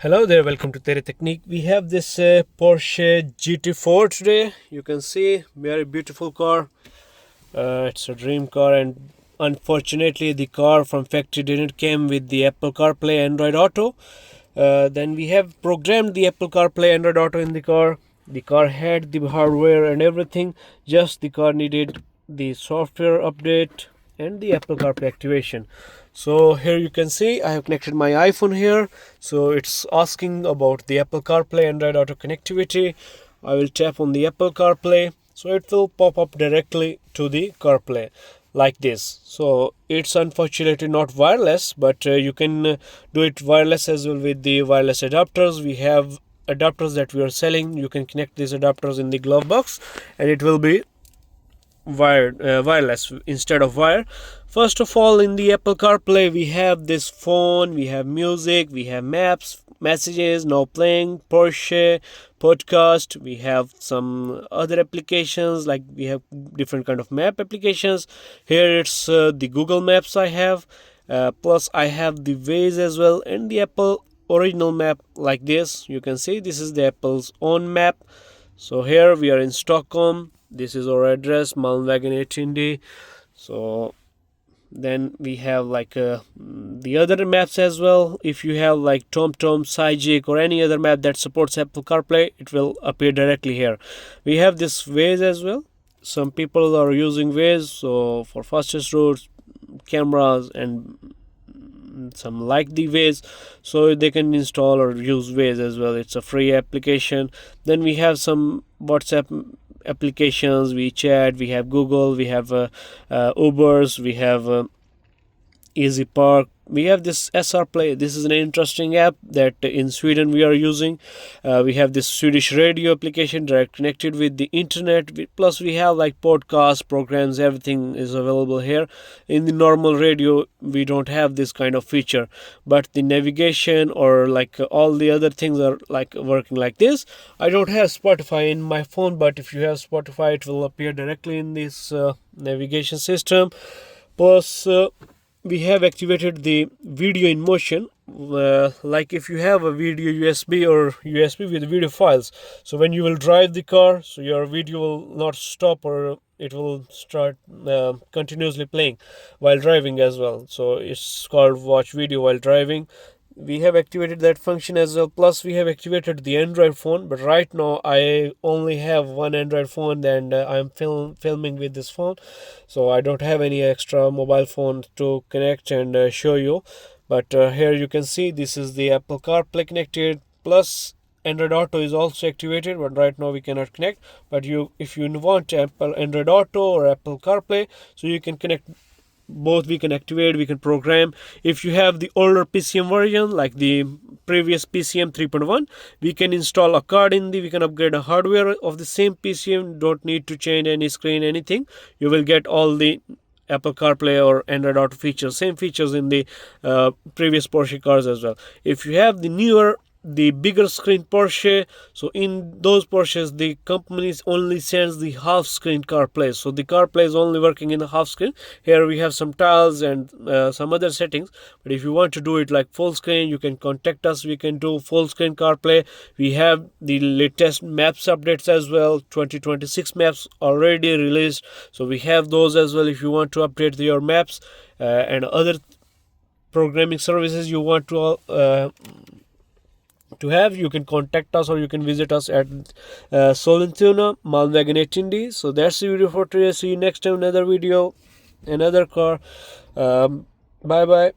Hello there, welcome to Tereteknik. We have this Porsche GT4 today. You can see, very beautiful car. It's a dream car, and unfortunately the car from factory didn't came with the Apple CarPlay Android Auto. Then we have programmed the Apple CarPlay Android Auto in the car. The car had the hardware and everything, just the car needed the software update and the Apple CarPlay activation. So here you can see I have connected my iPhone here. So it's asking about the Apple CarPlay Android Auto connectivity. I will tap on the Apple CarPlay, so it will pop up directly to the CarPlay like this. So it's unfortunately not wireless, but you can do it wireless as well with the wireless adapters. We have adapters that we are selling. You can connect these adapters in the glove box and it will be wireless instead of wire. First of all, in the Apple CarPlay we have this phone, we have music, we have maps, messages, now playing, Porsche, podcast. We have some other applications, like we have different kind of map applications. Here it's the Google Maps I have, plus I have the Waze as well, and the Apple original map like this. You can see this is the Apple's own map. So here we are in Stockholm. This is our address, Malmvägen 18D. So then we have like the other maps as well. If you have like TomTom, Saijik, or any other map that supports Apple CarPlay, it will appear directly here. We have this Waze as well. Some people are using Waze, so for fastest routes, cameras, and some like the Waze, so they can install or use Waze as well. It's a free application. Then we have some WhatsApp applications, we chat, we have Google, we have Ubers, we have Easy Park. We have this SR Play. This is an interesting app that in Sweden we are using. We have this Swedish radio application direct connected with the internet. Plus we have like podcasts, programs, everything is available here. In the normal radio we don't have this kind of feature, but the navigation or like all the other things are like working like this. I don't have Spotify in my phone, but if you have Spotify it will appear directly in this navigation system. Plus we have activated the video in motion, like if you have a video USB or USB with video files, so when you will drive the car, so your video will not stop, or it will start continuously playing while driving as well. So it's called watch video while driving. We have activated that function as well. Plus we have activated the Android phone, but right now I only have one Android phone, and I'm filming with this phone, so I don't have any extra mobile phone to connect and show you. But here you can see this is the Apple CarPlay connected, plus Android Auto is also activated, but right now we cannot connect. But if you want Apple Android Auto or Apple CarPlay, so you can connect both. We can activate, we can program. If you have the older PCM version like the previous PCM 3.1, we can install a card in the, we can upgrade a hardware of the same PCM. Don't need to change any screen, anything. You will get all the Apple CarPlay or Android Auto features, same features in the previous Porsche cars as well. If you have the bigger screen Porsche, so in those Porsches the companies only sends the half screen CarPlay, so the CarPlay is only working in the half screen. Here we have some tiles and some other settings, but if you want to do it like full screen, you can contact us. We can do full screen CarPlay. We have the latest maps updates as well. 2026 maps already released, so we have those as well. If you want to update your maps and other programming services you want to have, you can contact us, or you can visit us at Sollentuna, Malmvägen 18D. So that's the video for today. See you next time, another video, another car. Bye bye.